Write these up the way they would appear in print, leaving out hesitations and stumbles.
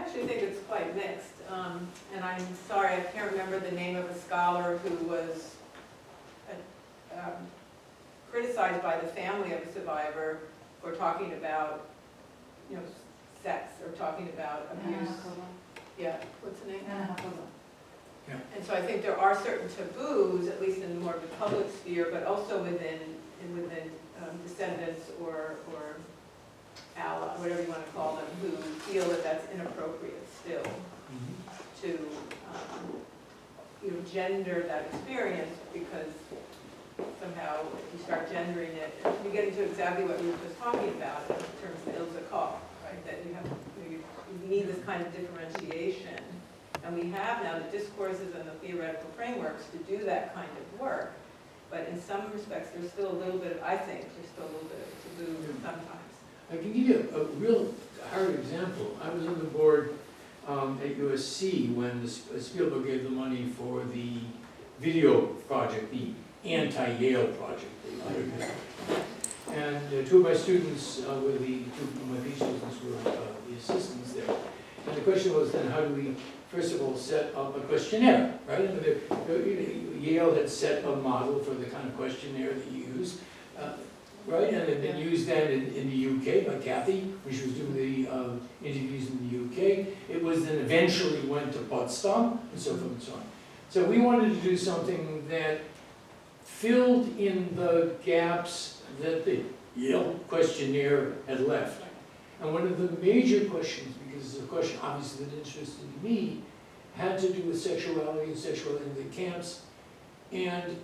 actually think it's quite mixed. And I'm sorry, I can't remember the name of a scholar who was criticized by the family of a survivor for talking about, sex or talking about abuse. Yeah, what's the name? Yeah. And so I think there are certain taboos, at least in more of the public sphere, but also within descendants or ally, whatever you want to call them, who feel that that's inappropriate still to gender that experience, because somehow if you start gendering it, you get into exactly what we were just talking about in terms of Ilse Koch, right? That you need this kind of differentiation. And we have now the discourses and the theoretical frameworks to do that kind of work. But in some respects, there's still a little bit, I think, there's still a little bit of taboo sometimes. I can give you a real hard example. I was on the board at USC when Spielberg gave the money for the video project, the anti-Yale project. And two of my students two of my PhD students were the assistants there. And the question was then, how do we, first of all, set up a questionnaire, right? And Yale had set a model for the kind of questionnaire that you use, right? And it had been used then in the UK by Kathy, when she was doing the interviews in the UK. It was then eventually went to Potsdam, and so forth and so on. So we wanted to do something that filled in the gaps that the Yale questionnaire had left. And one of the major questions, because it's a question obviously that interested me, had to do with sexuality and sexuality in the camps, and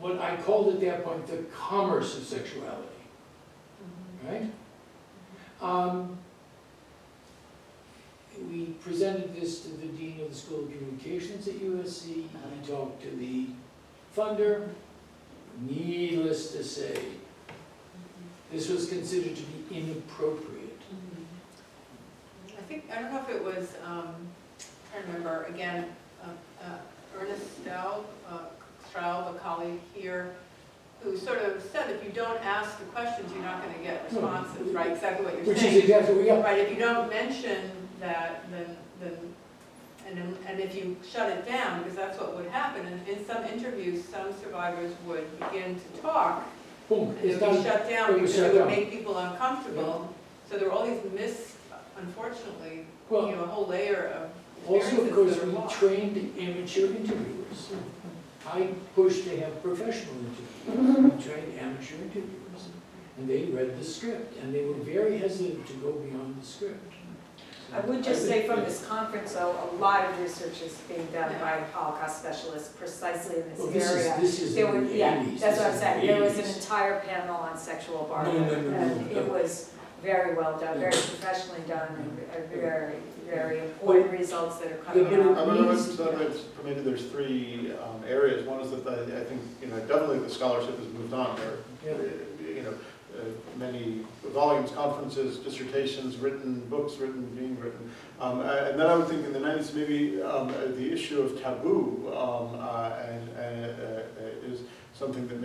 what I called at that point the commerce of sexuality, right? We presented this to the Dean of the School of Communications at USC. He talked to the funder. Needless to say, this was considered to be inappropriate. I don't know if it was, I remember, again, Ernest Straub, a colleague here, who sort of said if you don't ask the questions, you're not going to get responses, right? Exactly what you're Which saying. is exactly what, yeah. Right, if you don't mention that, and if you shut it down, because that's what would happen, and in some interviews, some survivors would begin to talk, Boom. and it would be shut down because it would make people uncomfortable. Yeah. So there were all these unfortunately, Well, a whole layer of also, of course, that are we lost. trained amateur interviewers. I pushed to have professional interviewers. We trained amateur interviewers. And they read the script, and they were very hesitant to go beyond the script. I would just say from this conference, though, a lot of research is being done by Holocaust specialists precisely in this area. This is There in were, the yeah, 80s. that's what I'm This is saying. the There was an 80s. entire panel on sexual No, bargaining, and it was very well done, very Yeah. professionally done, and very, very important results that are coming Yeah, but out. I mean, maybe there's three areas. One is that I think definitely the scholarship has moved on. There, many volumes, conferences, dissertations written, books written, being written, and then I would think in the 90s maybe the issue of taboo is something that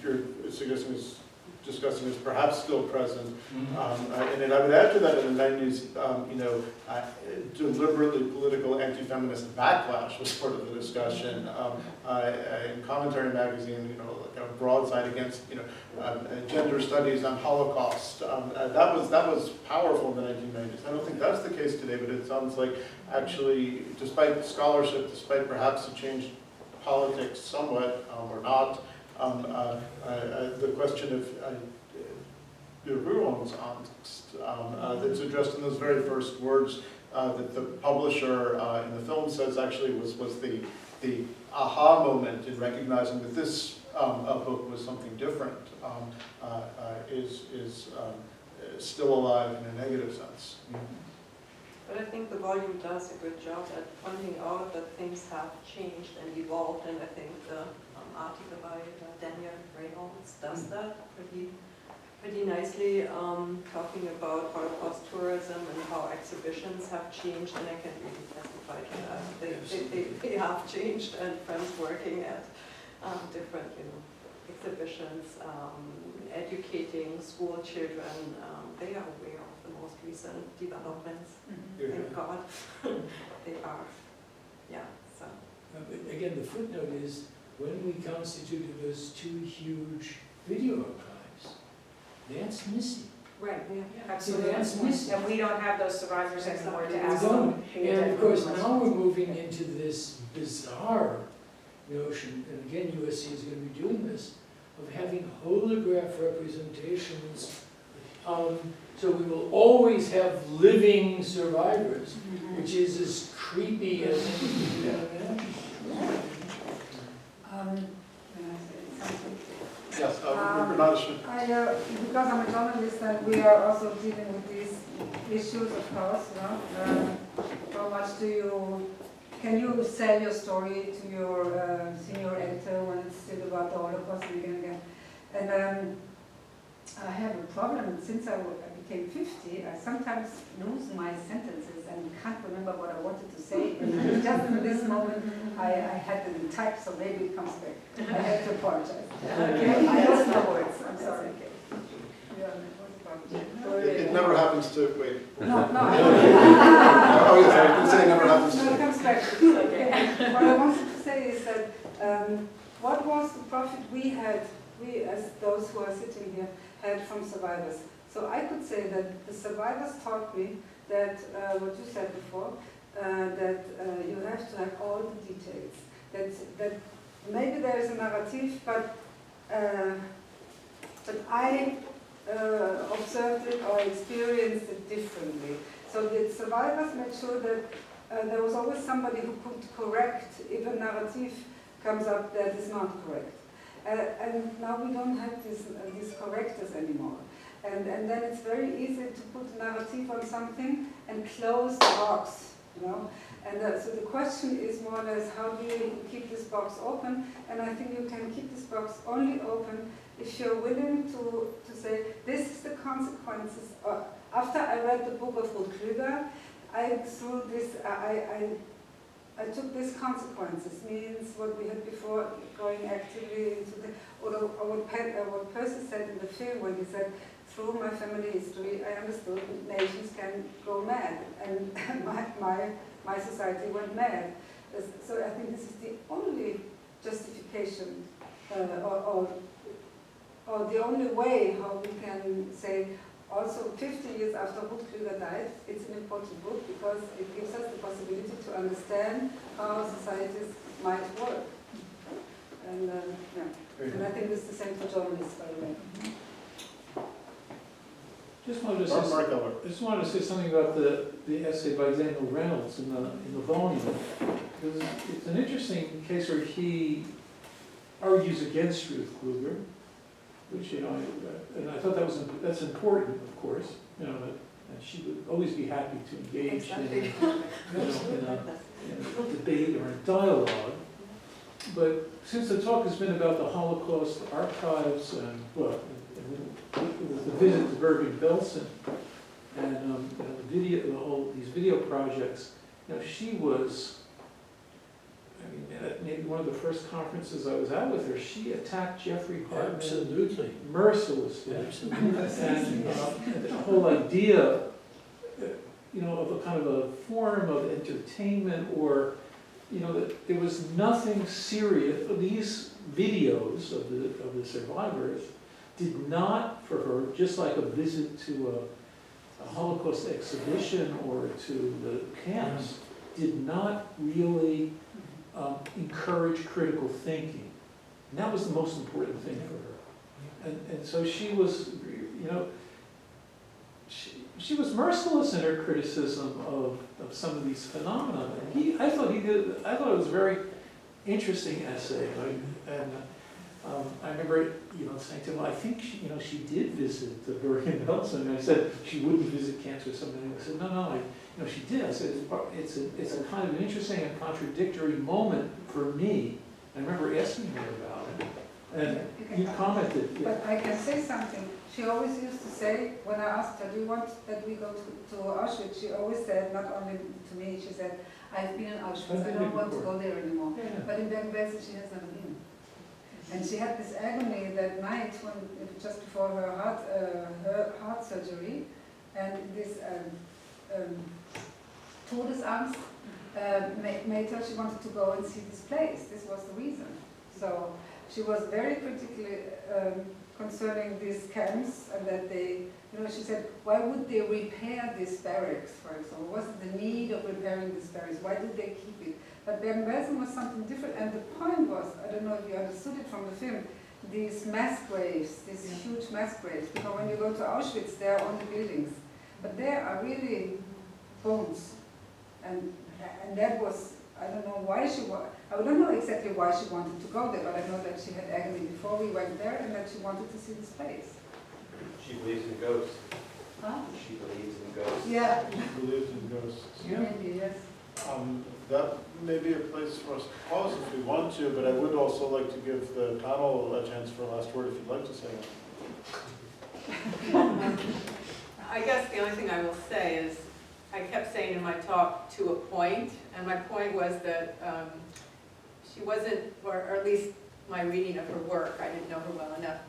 you're suggesting is discussing is perhaps still present. And I would add to that in the 90s, deliberately political anti-feminist backlash was part of the discussion. In Commentary magazine, like a broadside against, gender studies on Holocaust. That was powerful in the 1990s. I don't think that's the case today, but it sounds like actually, despite scholarship, despite perhaps a changed politics somewhat or not, the question of Berührungsangst that's addressed in those very first words that the publisher in the film says actually was the aha moment in recognizing that this book was something different is still alive in a negative sense. But I think the volume does a good job at pointing out that things have changed and evolved, and I think the article by Daniel Reynolds does that pretty nicely, talking about Holocaust tourism and how exhibitions have changed, and I can really testify to that. They have changed, and friends working at different exhibitions, educating school children, they are aware of the most recent developments. thank God they are. Yeah, so. Again, the footnote is, when we constituted those 2 huge video archives, that's missing. Right, Yeah. absolutely. That's missing. And we don't have those survivors anymore to We ask don't. them. And of course, now we're moving into this bizarre notion, and again, USC is going to be doing this, of having holograph representations. So we will always have living survivors, which is as creepy as anything you can imagine. May I say something? Yes, Member Madison. Because I'm a journalist and we are also dealing with these issues, of course, you know. How much can you sell your story to your senior editor when it's still about the Holocaust and again? And I have a problem. Since I became 50, I sometimes lose my sentences and can't remember what I wanted to say. And just in this moment, I had it in type, so maybe it comes back. I have to apologize. Okay, I lost my words. I'm sorry. It never happens to, wait. No. Oh, yes, I can say it never happens No, it to. comes back. Okay. What I wanted to say is that what was the profit we as those who are sitting here had from survivors? So I could say that the survivors taught me that what you said before, that you have to have all the details. That maybe there is a narrative, but I observed it or experienced it differently. So the survivors made sure that there was always somebody who could correct if a narrative comes up that is not correct. And now we don't have these correctors anymore. And then it's very easy to put a narrative on something and close the box, you know. And so the question is more or less, how do you keep this box open? And I think you can keep this box only open if you're willing to say, this is the consequences. After I read the book of Ruth Krueger, I took these consequences, means what we had before, going actively into the, or what Percy said in the film when he said, through my family history, I understood that nations can go mad, and my society went mad. So I think this is the only justification, or the only way how we can say, also 50 years after Ruth Krueger died, it's an important book because it gives us the possibility to understand how societies might work. And yeah, and I think it's the same for journalists, by the way. Just wanted to say something about the essay by Daniel Reynolds in the volume. It's an interesting case where he argues against Ruth Krueger, which, you know, and I thought that's important, of course, you know, that she would always be happy to engage in a debate or a dialogue. But since the talk has been about the Holocaust archives and the visit to Bergen-Belsen and these video projects, you know, she was, I mean, at maybe one of the first conferences I was at with her, she attacked Jeffrey Hartman Absolutely. mercilessly. Absolutely. And the whole idea, you know, of a kind of a form of entertainment, or, you know, that there was nothing serious. These videos of the survivors did not, for her, just like a visit to a Holocaust exhibition or to the camps, did not really encourage critical thinking. And that was the most important thing for her. And so she was, you know, she was merciless in her criticism of some of these phenomena. And I thought it was a very interesting essay. I remember, you know, saying to him, well, I think she did visit the Bergen-Belsen. And I said she wouldn't visit camps or something. I said, no, she did. I said, it's a kind of an interesting and contradictory moment for me. I remember asking her about it. And you commented. Yeah. But I can say something. She always used to say, when I asked her, do you want that we go to Auschwitz? She always said, not only to me, she said, I've been in Auschwitz, I don't want to go there anymore. Yeah. But in Bergen-Belsen, she has never been. And she had this agony that night, just before her heart surgery, and this Todesangst made her, she wanted to go and see this place. This was the reason. So she was very critically concerning these camps, and that they, she said, why would they repair these barracks, for example? What's the need of repairing these barracks? Why did they keep it? But Bergen-Belsen was something different, and the point was, I don't know if you understood it from the film, these mass graves, these huge mass graves. When you go to Auschwitz, they are on the buildings, but there are really bones, and that was, I don't know why I don't know exactly why she wanted to go there, but I know that she had agony before we went there, and that she wanted to see this place. She believes in ghosts. Huh? She believes in ghosts. Yeah. She believes in ghosts. Maybe, yes. That may be a place for us to pause if we want to, but I would also like to give the panel a chance for a last word if you'd like to say it. I guess the only thing I will say is, I kept saying in my talk, to a point, and my point was that she wasn't, or at least my reading of her work, I didn't know her well enough.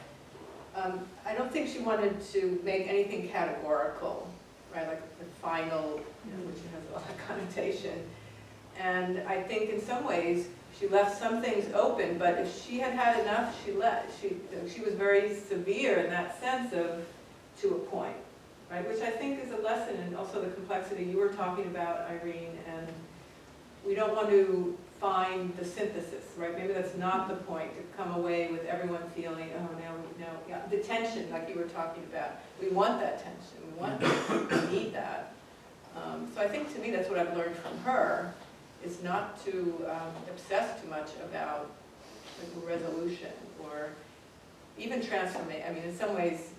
I don't think she wanted to make anything categorical, right, like the final, which has a lot of connotation. And I think in some ways, she left some things open, but if she had had enough, she was very severe in that sense of to a point. Right, which I think is a lesson, and also the complexity you were talking about, Irene, and we don't want to find the synthesis, right? Maybe that's not the point, to come away with everyone feeling, oh, no, yeah, the tension, like you were talking about. We want that tension, we need that. So I think, to me, that's what I've learned from her, is not to obsess too much about like, resolution, or even transformation. I mean, in some ways,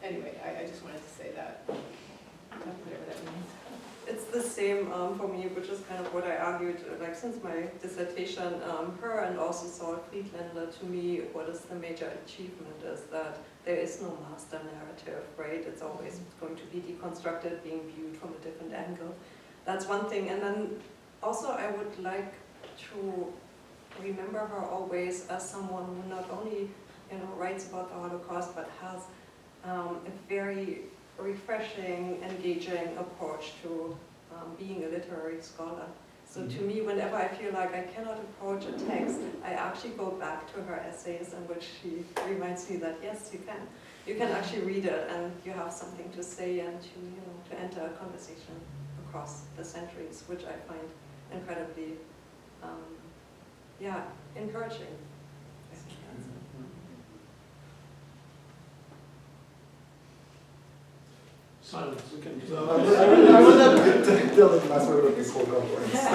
anyway, I just wanted to say that, whatever that means. It's the same for me, which is kind of what I argued, like since my dissertation, her and also Saul Friedlander, to me, what is the major achievement is that there is no master narrative, right? It's always going to be deconstructed, being viewed from a different angle. That's one thing. And then also I would like to remember her always as someone who not only writes about the Holocaust, but has a very refreshing, engaging approach to being a literary scholar. So to me, whenever I feel like I cannot approach a text, I actually go back to her essays in which she reminds me that yes, you can. You can actually read it and you have something to say and to enter a conversation across the centuries, which I find incredibly encouraging. Silence. We can I would have building my sort of this whole conference. I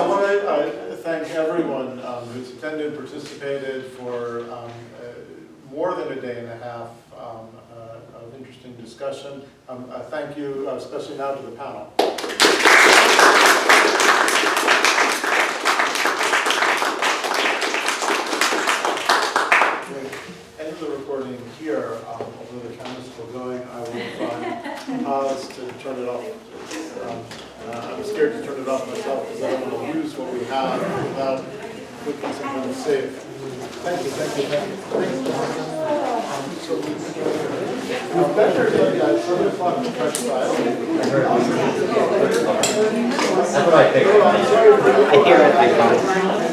want to thank everyone who's attended, participated for more than a day and a half of interesting discussion. Thank you, especially now to the panel. End of the recording here, although the camera's still going, I will find pause to turn it off. I'm scared to turn it off myself because I don't want to lose what we have without clicking something safe. Thank you, thank you, thank you. It's really fun, fresh style. That's what I think. I'm sorry for I hear it, I can't.